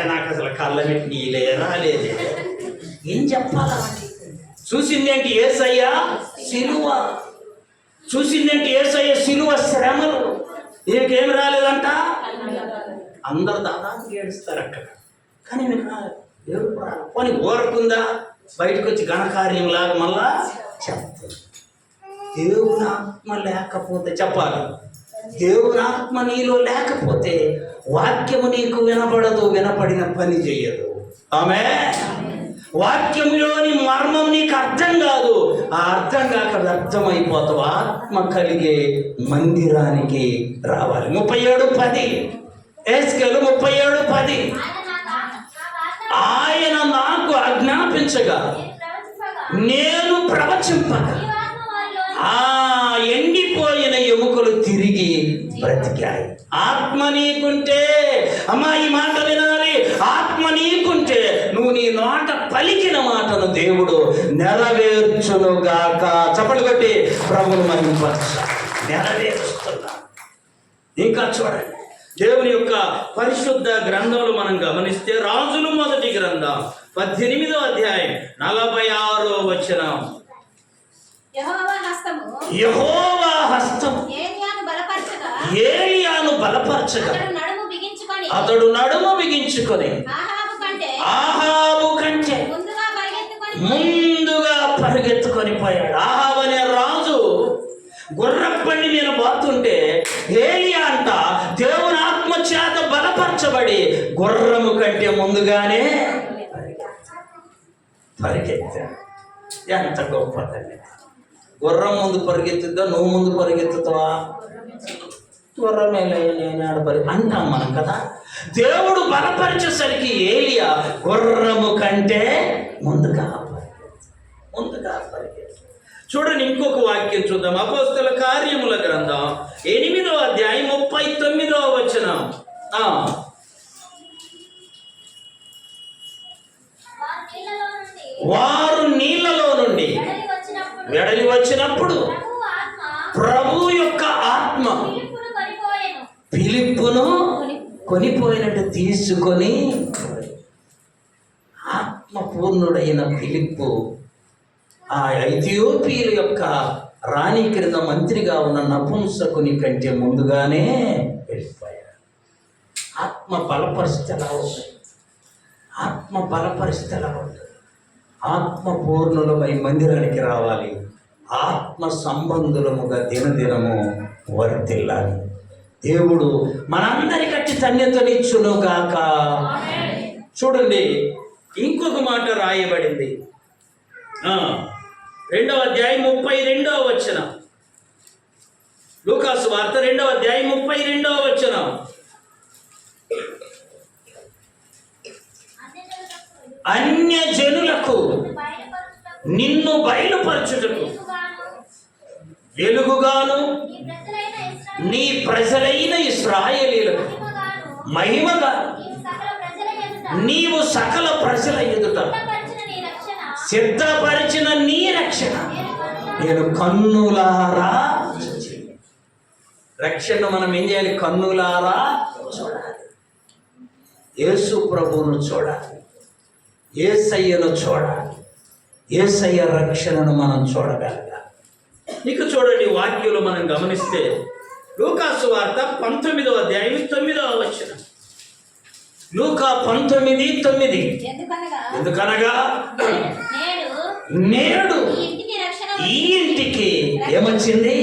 నాకు అసలు కళ్ళ పెట్టి నీలే రాలేదు. ఏం చెప్పాలా? చూసిందేంటి యేసయ్య సిలువ, చూసిందేంటి యేసయ్య సిలువ శ్రమలు. ఏకేం రాలేదంట. అందరు దాదాపు ఏడుస్తారు అక్కడ, కానీ మీకు ఏడుపు రాదు. పోనీ ఓరకుందా? బయటకు వచ్చి ఘనకార్యంలాగా మళ్ళా చెప్తారు. దేవుని ఆత్మ లేకపోతే చెప్పాలి, దేవుని ఆత్మ నీలో లేకపోతే వాక్యము నీకు వినపడదు, వినపడిన పని చేయదు. ఆమేన్. వాక్యంలోని మర్మం నీకు అర్థం కాదు, ఆ అర్థం కాక వ్యర్థమైపోతావు. ఆత్మ కలిగే మందిరానికి రావాలి. 37:10 యెహెజ్కేలు 37:10 ఆయన నాకు ఆజ్ఞాపించగా నేను ప్రవచింపగా ఎండిపోయిన ఎముకలు తిరిగి బ్రతికాయి. ఆత్మ నీకుంటే, అమ్మా ఈ మాట వినాలి, ఆత్మ నీకుంటే నువ్వు నీ నోట పలికిన మాటను దేవుడు నెరవేర్చునుగాక. చప్పట్లు కొట్టి ప్రభువును మహిమపరచాలి. నెరవేరుస్తున్నా. ఇంకా చూడండి, దేవుని యొక్క పరిశుద్ధ గ్రంథంలో మనం గమనిస్తే రాజులు మొదటి గ్రంథం 18వ అధ్యాయం 46వ వచనం. యెహోవా హస్తము ఏలియాను బలపరచగా అతడు నడుము బిగించుకొని ఆహాబు కంటే ముందుగా పరిగెత్తుకొని పోయాడు. ఆహాబు అనే రాజు గుర్రబండి మీద పోతుంటే ఏలియా అంట దేవుని ఆత్మ చేత బలపరచబడి గుర్రము కంటే ముందుగానే పరిగెత్తాడు. ఎంత గొప్పదండి! గుర్రం ముందు పరిగెత్తుద్దా, నువ్వు ముందు పరిగెత్తుతావా? గుర్రమే నేను అంటాం మనం కదా. దేవుడు బలపరిచేసరికి ఏలియా గుర్రము కంటే ముందుగా పరిగెత్తు. చూడండి, ఇంకొక వాక్యం చూద్దాం. అపోస్తల కార్యముల గ్రంథం 8వ అధ్యాయం 39వ వచనం. వారు నీళ్లలో నుండి వెడలి వచ్చినప్పుడు ప్రభు యొక్క ఆత్మ ఫిలిప్పును కొనిపోయినట్టు తీసుకొని, ఆత్మ పూర్ణుడైన ఫిలిప్పు ఆ ఐథియోపియల యొక్క రాణి క్రింద మంత్రిగా ఉన్న నపుంసకుని కంటే ముందుగానే వెళ్ళిపోయాడు. ఆత్మ బలపరిస్థితి ఎలా ఉంటుంది? ఆత్మ బలపరిస్థితి ఎలా ఉంటుంది? ఆత్మ పూర్ణులమై మందిరానికి రావాలి. ఆత్మ సంబంధులముగా దినదినము వర్ధిల్లాలి. దేవుడు మనందరికీ ధన్యతనిచ్చునుగాక. చూడండి, ఇంకొక మాట రాయబడింది 2వ అధ్యాయం 32వ వచనం. లూకాసు వార్త 2వ అధ్యాయం 32వ వచనం. అన్య జనులకు నిన్ను బయలుపరచుటకు వెలుగుగాను నీ ప్రజలైన ఇశ్రాయేలీయులకు మహిమగా నీవు సకల ప్రజల ఎదుట సిద్ధపరిచిన నీ రక్షణ నేను కన్నులారా రక్షణ మనం ఏం చేయాలి? కన్నులారా చూడాలి. యేసు ప్రభువును చూడాలి, యేసయ్యను చూడాలి, యేసయ్య రక్షణను మనం చూడగలగాలి. ఇక చూడండి, వాక్యంలో మనం గమనిస్తే లూకా సువార్త 19వ అధ్యాయం 9వ వచనం. లూకా 19:9. ఎందుకనగా నేడు ఈ ఇంటికి ఏమొచ్చింది?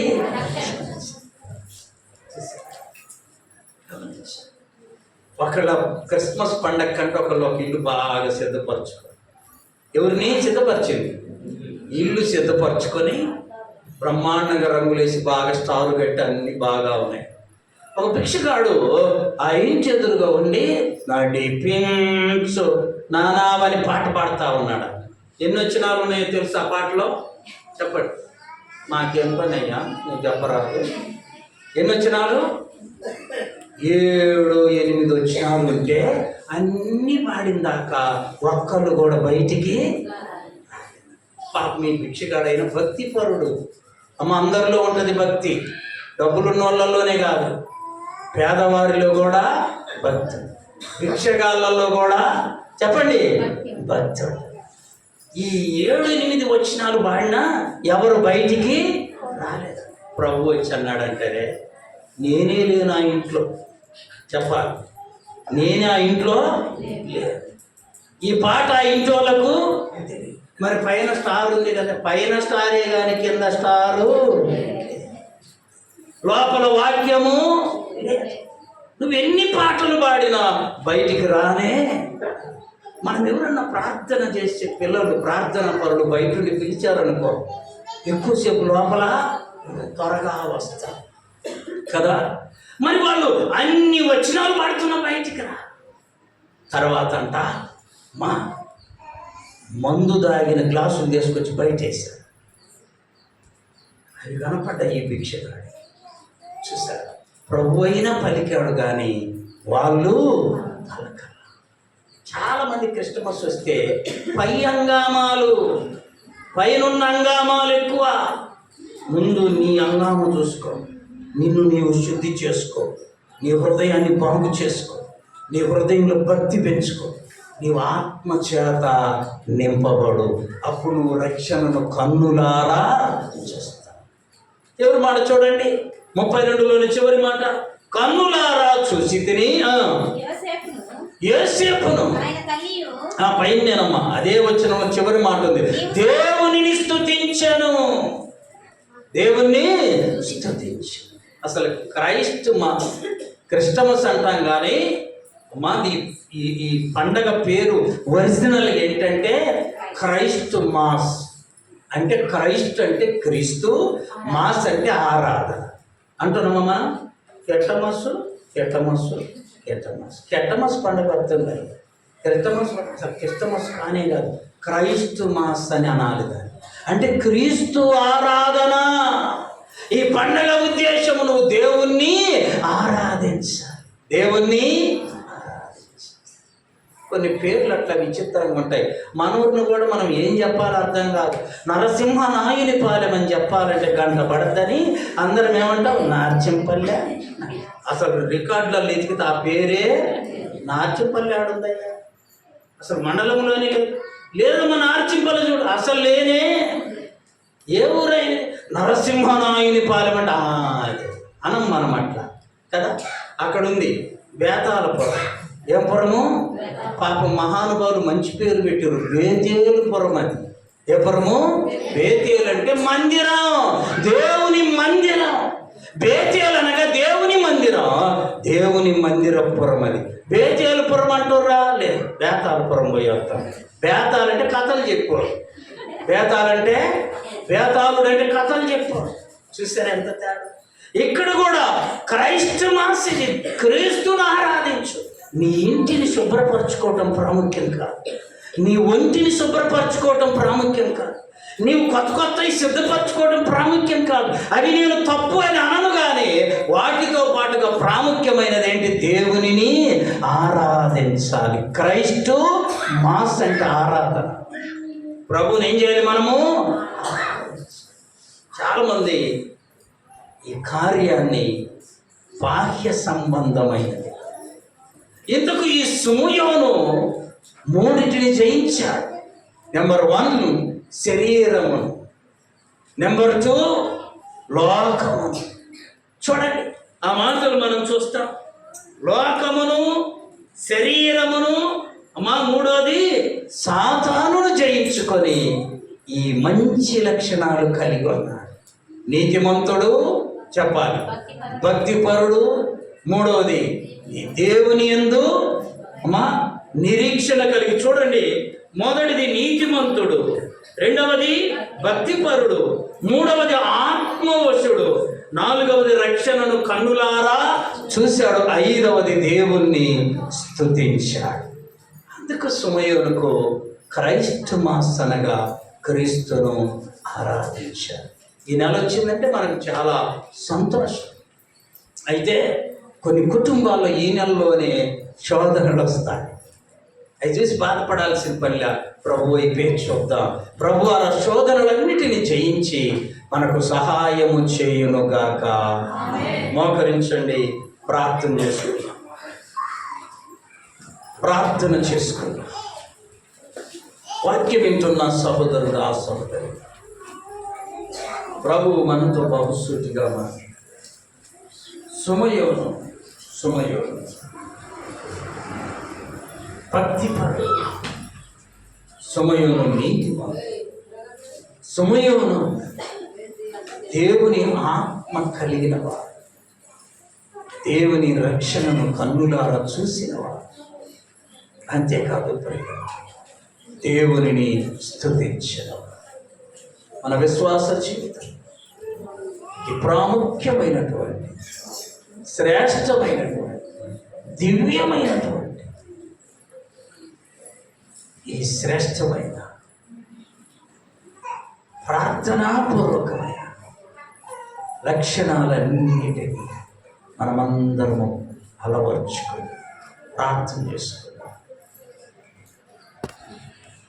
ఒకళ్ళ క్రిస్మస్ పండగ కంటే ఒకళ్ళు ఒక ఇల్లు బాగా సిద్ధపరచుకో. ఎవరిని సిద్ధపరిచింది? ఇల్లు సిద్ధపరచుకొని బ్రహ్మాండంగా రంగులేసి బాగా స్టారు కట్టి అన్ని బాగా ఉన్నాయి. ఒక భిక్షగాడు ఆ ఇంటి ఎదురుగా ఉండి నడిపించు నానావని పాట పాడుతూ ఉన్నాడు. ఎన్ని వచనాలు ఉన్నాయో తెలుసు ఆ పాటలో? చెప్పండి. మాకేం పని అయ్యా, నేను చెప్పరాదు. ఎన్ని వచనాలు? 7-8 వచనాలు ఉంటే అన్నీ పాడిందాక ఒక్కళ్ళు కూడా బయటికి. పాప మీ భిక్షగాడైన భక్తి పరుడు. అమ్మ, అందరిలో ఉంటుంది భక్తి. డబ్బులున్న వాళ్ళలోనే కాదు, పేదవారిలో కూడా భక్తి, భిక్షగాళ్ళలో కూడా చెప్పండి భక్తి. ఈ 7-8 వచనాలు పాడినా ఎవరు బయటికి రాలేదు. ప్రభు వచ్చి అన్నాడంటారే, నేనే లేను ఆ ఇంట్లో. చెప్పాలి, నేనే ఆ ఇంట్లో లేదు. ఈ పాట ఆ ఇంటి వాళ్ళకు మరి పైన స్టార్ ఉంది కదా, పైన స్టారే కానీ కింద స్టారు, లోపల వాక్యము. నువ్వు ఎన్ని పాటలు పాడినా బయటికి రానే. మనం ఎవరన్నా ప్రార్థన చేసే పిల్లలు, ప్రార్థన పరులు బయటని పిలిచారనుకో, ఎక్కువసేపు లోపల త్వరగా వస్తారు కదా. మరి వాళ్ళు అన్ని వచనాలు పాడుతున్నా బయటికి రా. తర్వాత అంట మందు దాగిన గ్లాసులు తీసుకొచ్చి బయట వేశారు. అవి కనపడ్డా ఈ భిక్షగాడు. చూసారు, ప్రభు అయినా పలికాడు కానీ వాళ్ళు పలకరు. చాలామంది క్రిస్టమస్ వస్తే పై అంగామాలు, పైనున్న అంగామాలు ఎక్కువ. ముందు నీ అంగాము చూసుకో, నిన్ను నీవు శుద్ధి చేసుకో, నీ హృదయాన్ని బాగు చేసుకో, నీ హృదయంలో భక్తి పెంచుకో, నీవు ఆత్మ చేత నింపబడు. అప్పుడు నువ్వు రక్షణను కన్నులారా చూస్తావు. ఎవరి మాట చూడండి, 32లోని చివరి మాట, కన్నులారా చూసి తిని యోసేపును పైన నేనమ్మా అదే వచ్చిన చివరి మాట ఉంది, దేవునిని స్తుతించను, దేవుణ్ణి స్తుతించు. అసలు క్రిస్టమస్ అంటాం కానీ మాది ఈ పండగ పేరు ఒరిజినల్ ఏంటంటే క్రైస్ట్ మాస్. అంటే క్రైస్ట్ అంటే క్రీస్తు, మాస్ అంటే ఆరాధన అంటున్నామమ్మా. కెట్టమస్సు కెట్టమస్సు కెట్టమస్ కెట్టమస్ పండుగ అర్థం కాదు. క్రిస్టమస్ కానే కాదు, క్రైస్ట్ మాస్ అని అనాలి దాన్ని. అంటే క్రీస్తు ఆరాధన. ఈ పండగ ఉద్దేశము నువ్వు దేవుణ్ణి ఆరాధించాలి, దేవుణ్ణి కొన్ని పేర్లు అట్లా విచిత్రంగా ఉంటాయి. మన ఊరిని కూడా మనం ఏం చెప్పాలో అర్థం కాదు. నరసింహ నాయుని పాలెం అని చెప్పాలంటే గంట పడద్దని అందరం ఏమంటాం, నార్చింపల్లె. అసలు రికార్డులలో ఎతికితే ఆ పేరే నార్చింపల్లె ఆడుందయ్యా. అసలు మండలంలోనే లేదు. మన నార్చింపల్లె చూడు, అసలు లేనే. ఏ ఊరైనా నరసింహ నాయుని పాలెం అంటే అనం మనం అట్లా కదా. అక్కడ ఉంది బేతాలపురం. ఏం పురము? పాపం మహానుభావులు మంచి పేరు పెట్టారు, బేతేలుపురం. అది ఏ పురము? బేతేలు అంటే మందిరం, దేవుని మందిరం. బేతేలు అనగా దేవుని మందిరం, దేవుని మందిరపురం. అది బేతేలుపురం అంటారా? లేదు, బేతాలపురం పోయి వస్తాం. బేతాలంటే కథలు చెప్పారు, బేతాలంటే బేతాళుడు అంటే కథలు చెప్పారు. చూసారా ఎంత తేడా? ఇక్కడ కూడా క్రైస్ట్ మాస్, ఇది క్రీస్తును ఆరాధించు. నీ ఇంటిని శుభ్రపరచుకోవటం ప్రాముఖ్యం కాదు, నీ ఒంటిని శుభ్రపరచుకోవటం ప్రాముఖ్యం కాదు, నీవు కొత్తవి సిద్ధపరచుకోవడం ప్రాముఖ్యం కాదు. అవి నేను తప్పు అని అనను, కానీ వాటితో పాటుగా ప్రాముఖ్యమైనది ఏంటి? దేవునిని ఆరాధించాలి. క్రైస్తు మాస్ అంటే ఆరాధన. ప్రభుని ఏం చేయాలి మనము? చాలామంది ఈ కార్యాన్ని బాహ్య సంబంధమైనది. ఇందుకు ఈ సమూహమును మూడింటిని జయించాడు. నెంబర్ 1 శరీరమును, నెంబర్ 2 లోకమును. చూడండి, ఆ మాటలు మనం చూస్తాం. లోకమును, శరీరమును, మూడోది సాతానును జయించుకొని ఈ మంచి లక్షణాలు కలిగి ఉన్నాడు. నీతిమంతుడు, చెప్పాలి, భక్తిపరుడు, మూడవది ఈ దేవుని యందు నిరీక్షణ కలిగి. చూడండి, మొదటిది నీతిమంతుడు, రెండవది భక్తిపరుడు, మూడవది ఆత్మవశుడు, నాలుగవది రక్షణను కన్నులారా చూశాడు, ఐదవది దేవుణ్ణి స్తుతించాడు. అందుకు సమయంలో క్రైస్తమాస్ అనగా క్రీస్తును ఆరాధించాడు. ఈ నెల వచ్చిందంటే మనకు చాలా సంతోషం. అయితే కొన్ని కుటుంబాల్లో ఈ నెలలోనే శోధనలు వస్తాయి. అవి చూసి బాధపడాల్సిన పనిలా ప్రభు అయిపోయి చూద్దాం. ప్రభు ఆ శోధనలన్నిటినీ జయించి మనకు సహాయము చేయునుగాక. మోకరించండి, ప్రార్థన చేసుకుందాం. ప్రార్థన చేసుకుందాం. వాక్యం వింటున్న సహోదరుడు, ఆ సహోదరు, ప్రభు మనతో బహుసూటిగా మాట్లాడు. సుమయోను భక్తిపరుడు, సుమయోను నీతిమంతుడు, సుమయోను దేవుని ఆత్మ కలిగిన వాడు, దేవుని రక్షణను కన్నులారా చూసినవాడు. అంతేకాదు దేవునిని స్తుతించినవాడు. మన విశ్వాస జీవితం ఈ ప్రాముఖ్యమైనటువంటి, శ్రేష్టమైనటువంటి, దివ్యమైనటువంటి ఈ శ్రేష్టమైన ప్రార్థనాపూర్వకమైన లక్షణాలన్నిటినీ మనమందరము అలవర్చుకొని ప్రార్థన చేసుకుని